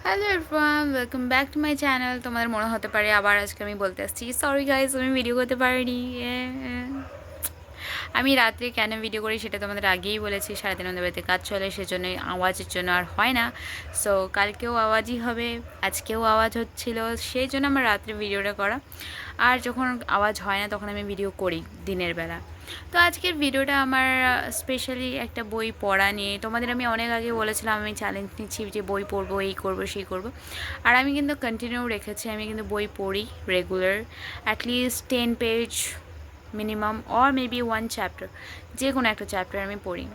Hello everyone, welcome back to my channel. তোমাদের মনে হতে পারে আবার আজকে আমি বলতে আসছি সরি গাইস, আমি ভিডিও করতে পারিনি। আমি রাত্রে কেন ভিডিও করি সেটা তোমাদের আগেই বলেছি। সারাদিন আমাদের বাড়িতে কাজ চলে, সেজন্যই আওয়াজের জন্য আর হয় না। সো কালকেও আওয়াজই হবে, আজকেও আওয়াজ হচ্ছিল, সেই জন্য আমার রাত্রে ভিডিওটা করা। আর যখন আওয়াজ হয় না তখন আমি ভিডিও করি দিনের বেলা। তো আজকের ভিডিওটা আমার স্পেশালি একটা বই পড়া নিয়ে। তোমাদের আমি অনেক আগে বলেছিলাম আমি চ্যালেঞ্জ নিচ্ছি যে বই পড়বো, এই করবো সেই করবো। আর আমি কিন্তু কন্টিনিউ রেখেছি, আমি কিন্তু বই পড়ি regular, at least 10 page minimum, or maybe 1 chapter, যে কোনো একটা চ্যাপ্টার আমি পড়ি।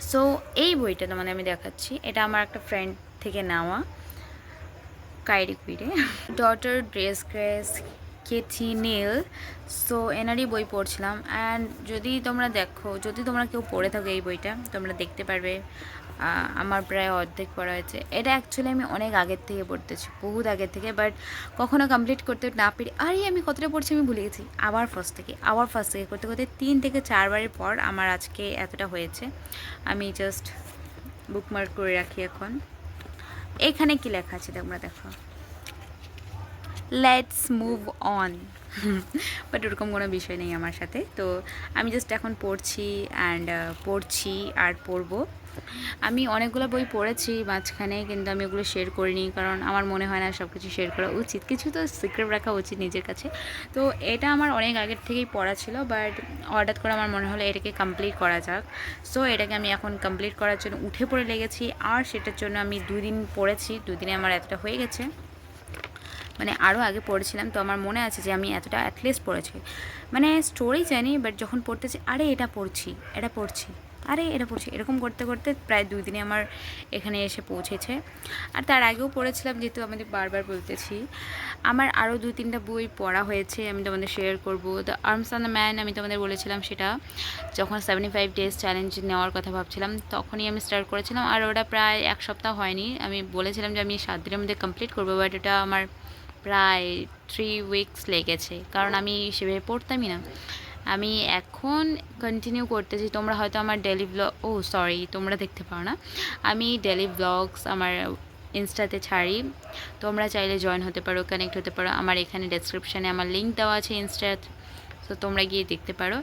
সো এই বইটা তোমাদের আমি দেখাচ্ছি, এটা আমার একটা ফ্রেন্ড থেকে নেওয়া, কাইরি কুইরে ডটার ড্রেস গ্রেস কেথি নীল। সো এনারই বই পড়ছিলাম। অ্যান্ড যদি তোমরা কেউ পড়ে থাকো এই বইটা, তোমরা দেখতে পারবে আমার প্রায় অর্ধেক পড়া হয়েছে। এটা অ্যাকচুয়ালি আমি অনেক আগের থেকে পড়তেছি, বহুত আগের থেকে, বাট কখনো কমপ্লিট করতে না পেরে আমি কতটা পড়ছি আমি ভুলে গেছি। আবার ফার্স্ট থেকে করতে করতে 3 থেকে 4 বারের পর আমার আজকে এতটা হয়েছে। আমি জাস্ট বুকমার্ক করে রাখি। এখন এখানে কি লেখা আছে তোমরা দেখো, লেটস মুভ অন। বাট ওরকম কোনো বিষয় নেই আমার সাথে। তো আমি জাস্ট এখন পড়ছি আর পড়বো। আমি অনেকগুলো বই পড়েছি মাঝখানে, কিন্তু আমি ওগুলো শেয়ার করিনি, কারণ আমার মনে হয় না সব কিছু শেয়ার করা উচিত, কিছু তো সিক্রেট রাখা উচিত নিজের কাছে। তো এটা আমার অনেক আগের থেকেই পড়া ছিল, বাট হঠাৎ করে আমার মনে হলো এটাকে কমপ্লিট করা যাক। সো এটাকে আমি এখন কমপ্লিট করার জন্য উঠে পড়ে লেগেছি। আর সেটার জন্য আমি 2 দিন পড়েছি, 2 দিনে আমার এতটা হয়ে গেছে। মানে আরও আগে পড়েছিলাম, তো আমার মনে আছে যে আমি এতটা অ্যাটলিস্ট পড়েছি। মানে স্টোরি জানি, বাট যখন পড়তেছি এটা পড়ছি, এটা পড়ছি, এটা পড়ছি, এরকম করতে করতে প্রায় 2 দিনে আমার এখানে এসে পৌঁছেছে। আর তার আগেও পড়েছিলাম, যেহেতু আমাদের বারবার বলতেছি। আমার আরও 2-3টা বই পড়া হয়েছে, আমি তোমাদের শেয়ার করবো। The arms and the man আমি তোমাদের বলেছিলাম, সেটা যখন 75 ডেজ চ্যালেঞ্জ নেওয়ার কথা ভাবছিলাম তখনই আমি স্টার্ট করেছিলাম। আর ওটা প্রায় 1 সপ্তাহ হয়নি, আমি বলেছিলাম যে আমি 7 দিনের মধ্যে কমপ্লিট করবো, বাট ওটা আমার প্রায় 3 উইকস লেগেছে, কারণ আমি সেভাবে পড়তামই না। আমি এখন কন্টিনিউ করতেছি। তোমরা হয়তো আমার তোমরা দেখতে পাও না, আমি ডেলি ব্লগস আমার ইনস্টাতে ছাড়ি। তোমরা চাইলে জয়েন হতে পারো, কানেক্ট হতে পারো। আমার এখানে ডেসক্রিপশানে আমার লিঙ্ক দেওয়া আছে ইনস্টাতে, তো তোমরা গিয়ে দেখতে পারো।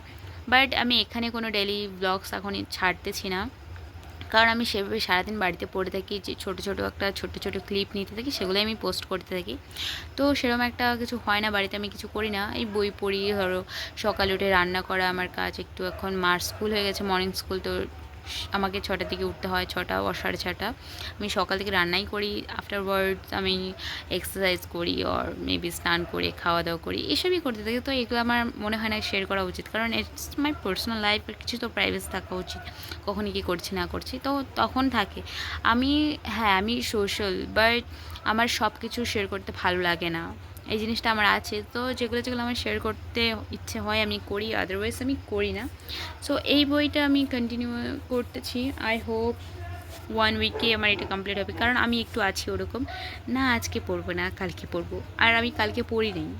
বাট আমি এখানে কোনো ডেলি ব্লগস এখন ছাড়তেছি না, কারণ আমি সেভাবে সারাদিন বাড়িতে পড়ে থাকি, যে ছোটো ছোটো ক্লিপ নিতে থাকি, সেগুলোই আমি পোস্ট করতে থাকি। তো সেরকম একটা কিছু হয় না, বাড়িতে আমি কিছু করি না, এই বই পড়ি। ধরো সকালে উঠে রান্না করা আমার কাজ একটু, এখন মার স্কুল হয়ে গেছে, মর্নিং স্কুল, তো আমাকে 6টার দিকে উঠতে হয়, 6টা বা 6:30। আমি সকাল থেকে রান্নাই করি, আফটারওয়ার্ডস আমি এক্সারসাইজ করি, অর মেবি স্নান করে খাওয়া দাওয়া করি, এসবই করতে থাকি। তো এগুলো আমার মনে হয় না শেয়ার করা উচিত, কারণ ইটস মাই পার্সোনাল লাইফ, কিছু তো প্রাইভেসি থাকা উচিত। কখনই কি করছি না করছি তো তখন থাকে। আমি সোশ্যাল, বাট আমার সব কিছু শেয়ার করতে ভালো লাগে না, এই জিনিসটা আমার আছে। তো যেগুলো আমার শেয়ার করতে ইচ্ছে হয় আমি করি, আদারওয়াইজ আমি করি না। সো এই বইটা আমি কন্টিনিউ করতেছি। আই হোপ 1 উইকে আমার এটা কমপ্লিট হবে, কারণ আমি একটু আছি ওরকম, না আজকে পড়বো না কালকে পড়বো। আর আমি কালকে পড়ি নেই,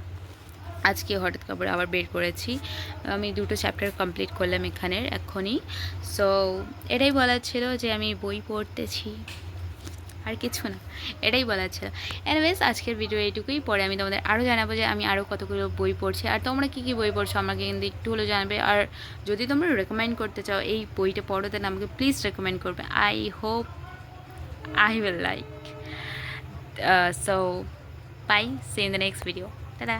আজকে হঠাৎ করে আবার বের করেছি। আমি 2টো চ্যাপ্টার কমপ্লিট করলাম এক্ষুনি। সো এটাই বলার ছিল যে আমি বই পড়তেছি, আর কিছু না, এটাই বলার ছিল। এনিওয়েজ আজকের ভিডিও এইটুকুই। পরে আমি তোমাদের আরও জানাবো যে আমি আরও কতগুলো বই পড়ছি, আর তোমরা কী কী বই পড়ছো আমাকে কিন্তু একটু হলেও জানাবে। আর যদি তোমরা রেকমেন্ড করতে চাও এই বইটা পড়ো, তাহলে আমাকে প্লিজ রেকমেন্ড করবে। I hope I will like. So bye, see in the next video, tata.